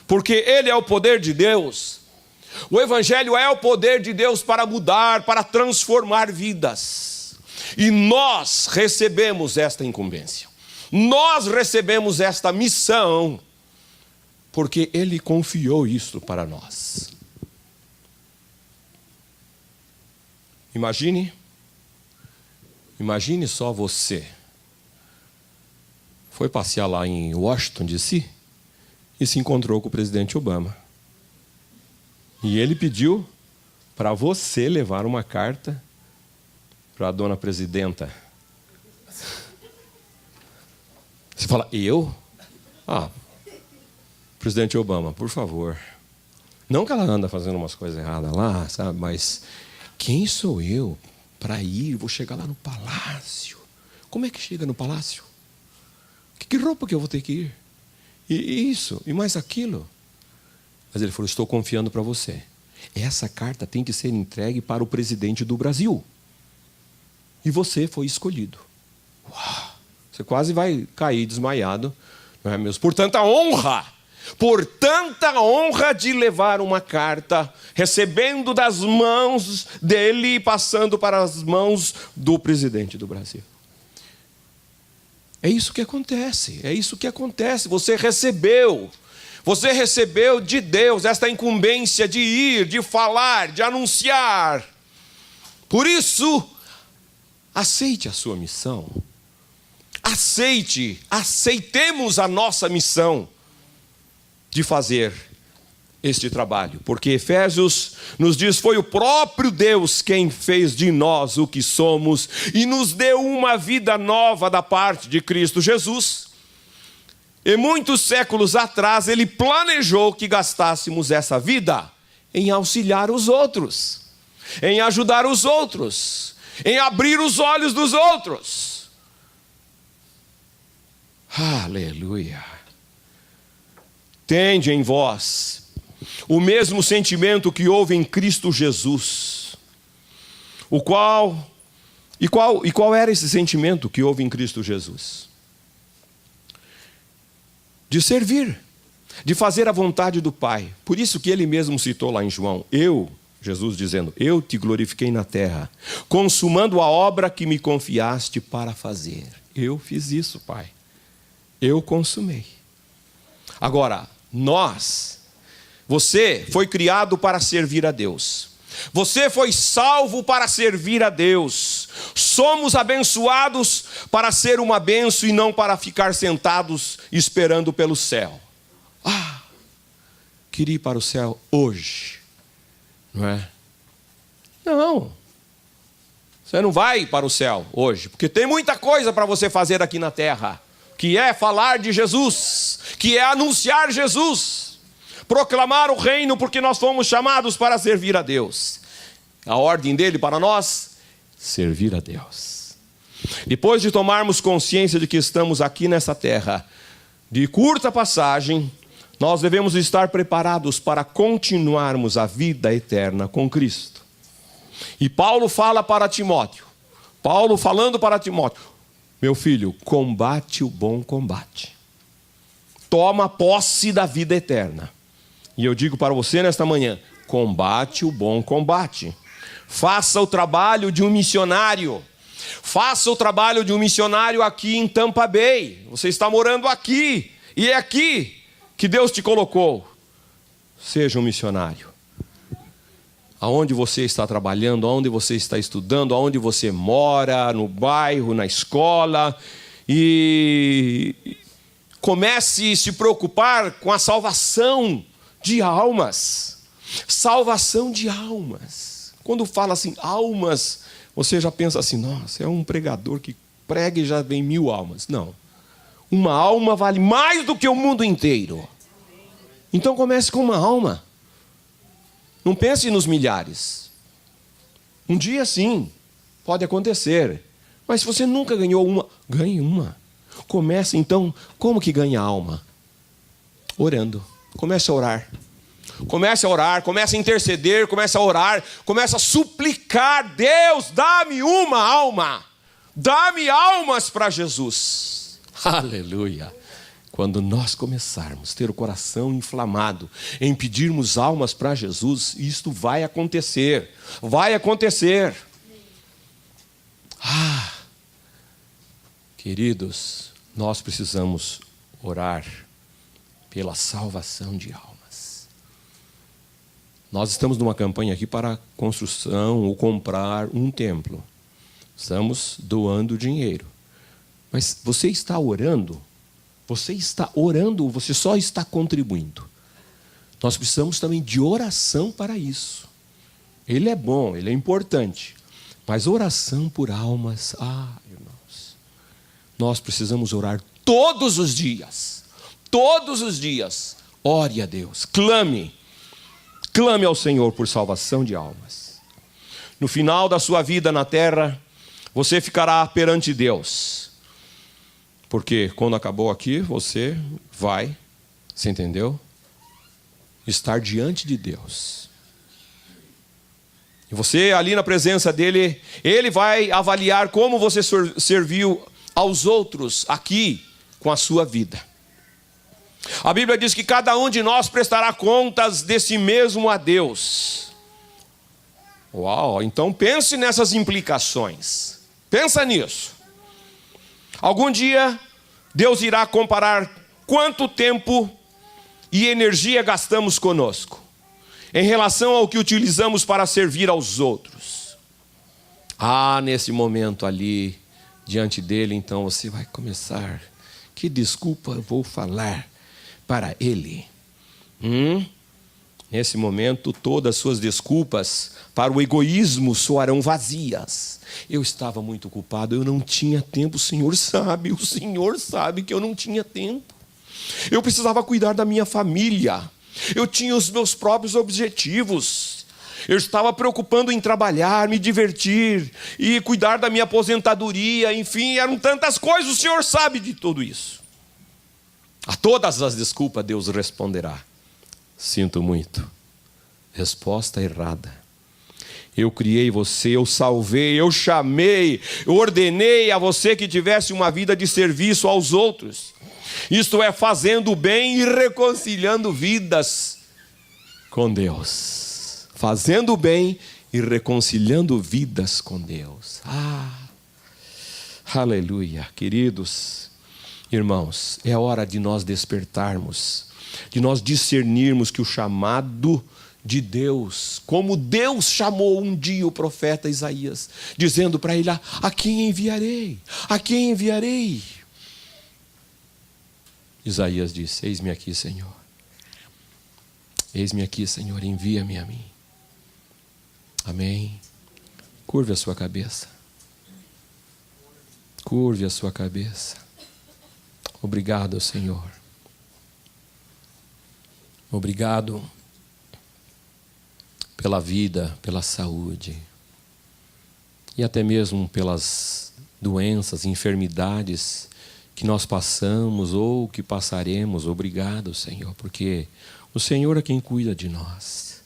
Porque Ele é o poder de Deus. O Evangelho é o poder de Deus para mudar, para transformar vidas. E nós recebemos esta incumbência. Nós recebemos esta missão, porque Ele confiou isto para nós. Imagine só você. Foi passear lá em Washington, D.C. e se encontrou com o presidente Obama. E ele pediu para você levar uma carta para a dona presidenta. Você fala, eu? Presidente Obama, por favor. Não que ela anda fazendo umas coisas erradas lá, sabe? Mas quem sou eu para ir? Vou chegar lá no palácio. Como é que chega no palácio? Que roupa que eu vou ter que ir? E isso, e mais aquilo. Mas ele falou, estou confiando para você. Essa carta tem que ser entregue para o presidente do Brasil. E você foi escolhido. Uau! Você quase vai cair desmaiado, não é mesmo? Por tanta honra de levar uma carta, recebendo das mãos dele e passando para as mãos do presidente do Brasil. É isso que acontece, Você recebeu de Deus esta incumbência de ir, de falar, de anunciar. Por isso, aceite a sua missão. Aceitemos a nossa missão de fazer este trabalho. Porque Efésios nos diz, foi o próprio Deus quem fez de nós o que somos e nos deu uma vida nova da parte de Cristo Jesus. E muitos séculos atrás, Ele planejou que gastássemos essa vida em auxiliar os outros, em ajudar os outros, em abrir os olhos dos outros. Aleluia. Tende em vós o mesmo sentimento que houve em Cristo Jesus, qual era esse sentimento que houve em Cristo Jesus? De servir, de fazer a vontade do Pai. Por isso que ele mesmo citou lá em João, Jesus dizendo, eu te glorifiquei na terra, consumando a obra que me confiaste para fazer. Eu fiz isso, Pai. Eu consumei. Agora, você foi criado para servir a Deus. Você foi salvo para servir a Deus. Somos abençoados para ser uma bênção e não para ficar sentados esperando pelo céu. Queria ir para o céu hoje. Não é? Não. Você não vai para o céu hoje, porque tem muita coisa para você fazer aqui na terra, que é falar de Jesus, que é anunciar Jesus, proclamar o reino, porque nós fomos chamados para servir a Deus. A ordem dele para nós, servir a Deus. Depois de tomarmos consciência de que estamos aqui nessa terra, de curta passagem, nós devemos estar preparados para continuarmos a vida eterna com Cristo. E Paulo fala para Timóteo, falando para Timóteo, meu filho, combate o bom combate. Toma posse da vida eterna. E eu digo para você nesta manhã, combate o bom combate. Faça o trabalho de um missionário. Faça o trabalho de um missionário aqui em Tampa Bay. Você está morando aqui, e é aqui que Deus te colocou. Seja um missionário. Aonde você está trabalhando, aonde você está estudando, aonde você mora, no bairro, na escola, e comece a se preocupar com a salvação de almas. Salvação de almas. Quando fala assim, almas, você já pensa assim, nossa, é um pregador que prega e já vem 1000 almas. Não. Uma alma vale mais do que o mundo inteiro. Então comece com uma alma. Não pense nos milhares. Um dia sim, pode acontecer. Mas se você nunca ganhou uma, ganhe uma. Comece então, como que ganha alma? Orando. Comece a orar. Comece a orar, comece a interceder, comece a orar, comece a suplicar. Deus, dá-me uma alma. Dá-me almas para Jesus. Aleluia. Quando nós começarmos a ter o coração inflamado em pedirmos almas para Jesus, isto vai acontecer. Vai acontecer. Queridos, nós precisamos orar pela salvação de almas. Nós estamos numa campanha aqui para construção ou comprar um templo. Estamos doando dinheiro. Mas você está orando? Você está orando ou você só está contribuindo? Nós precisamos também de oração para isso. Ele é bom, ele é importante. Mas oração por almas, irmãos, nós precisamos orar todos os dias. Todos os dias. Ore a Deus, clame. Clame ao Senhor por salvação de almas. No final da sua vida na terra, você ficará perante Deus. Porque quando acabou aqui, você vai, você entendeu? Estar diante de Deus. E você ali na presença dele, ele vai avaliar como você serviu aos outros aqui com a sua vida. A Bíblia diz que cada um de nós prestará contas de si mesmo a Deus. Uau, então pense nessas implicações. Pensa nisso. Algum dia, Deus irá comparar quanto tempo e energia gastamos conosco, em relação ao que utilizamos para servir aos outros. Nesse momento ali, diante dele, então você vai começar. Que desculpa eu vou falar para ele? Nesse momento, todas as suas desculpas para o egoísmo soarão vazias. Eu estava muito ocupado, eu não tinha tempo. O Senhor sabe que eu não tinha tempo. Eu precisava cuidar da minha família. Eu tinha os meus próprios objetivos. Eu estava preocupando em trabalhar, me divertir e cuidar da minha aposentadoria. Enfim, eram tantas coisas, o Senhor sabe de tudo isso. A todas as desculpas Deus responderá: sinto muito. Resposta errada. Eu criei você, eu salvei, eu chamei, eu ordenei a você que tivesse uma vida de serviço aos outros. Isto é, fazendo o bem e reconciliando vidas com Deus. Fazendo o bem e reconciliando vidas com Deus. Aleluia. Queridos irmãos, é hora de nós despertarmos, de nós discernirmos que o chamado de Deus, como Deus chamou um dia o profeta Isaías, dizendo para ele: a quem enviarei? A quem enviarei? Isaías disse: eis-me aqui, Senhor. Eis-me aqui, Senhor, envia-me a mim. Amém. Curve a sua cabeça. Curve a sua cabeça. Obrigado, Senhor. Obrigado pela vida, pela saúde e até mesmo pelas doenças, enfermidades que nós passamos ou que passaremos. Obrigado, Senhor, porque o Senhor é quem cuida de nós.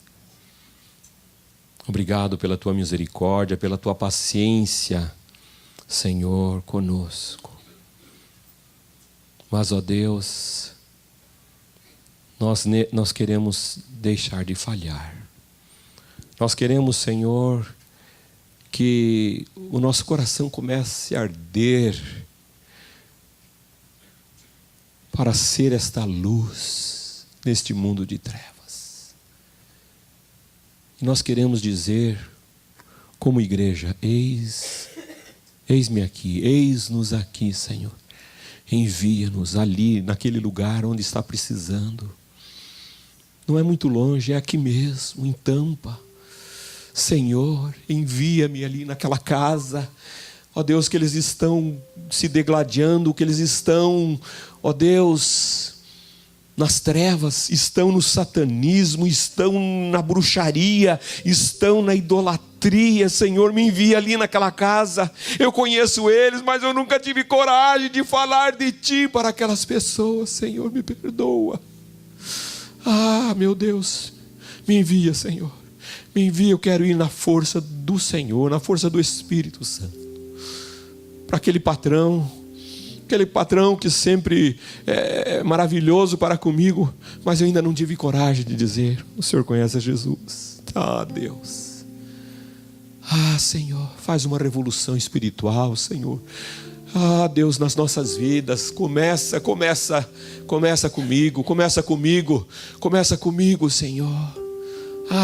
Obrigado pela tua misericórdia, pela tua paciência, Senhor, conosco. Mas, ó Deus, nós queremos deixar de falhar. Nós queremos, Senhor, que o nosso coração comece a arder para ser esta luz neste mundo de trevas. E nós queremos dizer, como igreja: eis-me aqui, eis-nos aqui, Senhor. Envia-nos ali, naquele lugar onde está precisando. Não é muito longe, é aqui mesmo, em Tampa. Senhor, envia-me ali naquela casa. Ó Deus, que eles estão se degladiando, que eles estão, ó Deus, nas trevas, estão no satanismo, estão na bruxaria, estão na idolatria. Senhor, me envia ali naquela casa. Eu conheço eles, mas eu nunca tive coragem de falar de Ti para aquelas pessoas. Senhor, me perdoa. Meu Deus, me envia, Senhor. Me envia, eu quero ir na força do Senhor, na força do Espírito Santo. Para aquele patrão que sempre é maravilhoso para comigo, mas eu ainda não tive coragem de dizer: o Senhor conhece Jesus. Deus. Senhor, faz uma revolução espiritual, Senhor. Deus, nas nossas vidas, começa comigo, Senhor.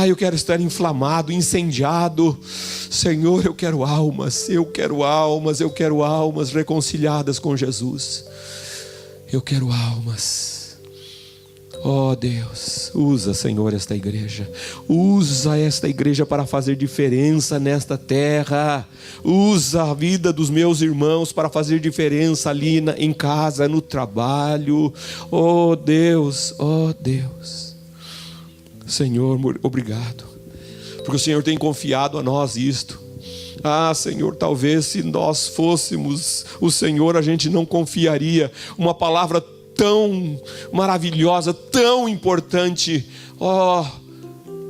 Eu quero estar inflamado, incendiado. Senhor, eu quero almas reconciliadas com Jesus. Eu quero almas. Ó Deus, usa, Senhor, esta igreja. Usa esta igreja para fazer diferença nesta terra. Usa a vida dos meus irmãos para fazer diferença ali em casa, no trabalho. Ó Deus, Senhor, obrigado, porque o Senhor tem confiado a nós isto. Senhor, talvez se nós fôssemos o Senhor, a gente não confiaria uma palavra tão maravilhosa, tão importante,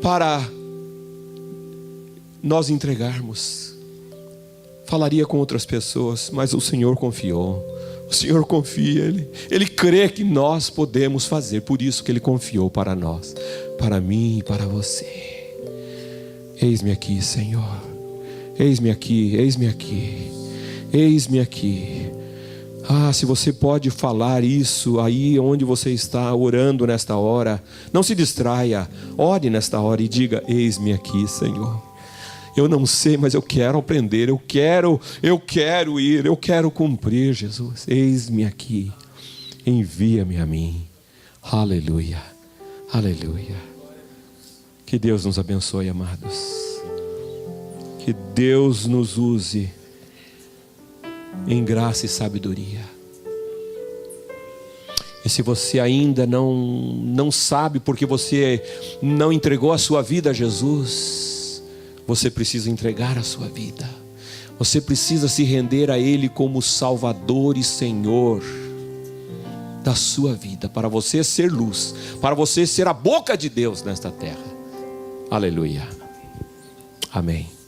para nós entregarmos. Falaria com outras pessoas, mas o Senhor confiou. O Senhor confia, Ele crê que nós podemos fazer, por isso que Ele confiou para nós, para mim e para você. Eis-me aqui, Senhor. Eis-me aqui. Se você pode falar isso aí onde você está orando nesta hora, não se distraia, ore nesta hora e diga: eis-me aqui, Senhor. Eu não sei, mas eu quero aprender, eu quero ir, eu quero cumprir, Jesus. Eis-me aqui, envia-me a mim. Aleluia, aleluia. Que Deus nos abençoe, amados. Que Deus nos use em graça e sabedoria. E se você ainda não sabe porque você não entregou a sua vida a Jesus, você precisa entregar a sua vida. Você precisa se render a Ele como Salvador e Senhor. da sua vida, para você ser luz, para você ser a boca de Deus nesta terra. Aleluia. Amém.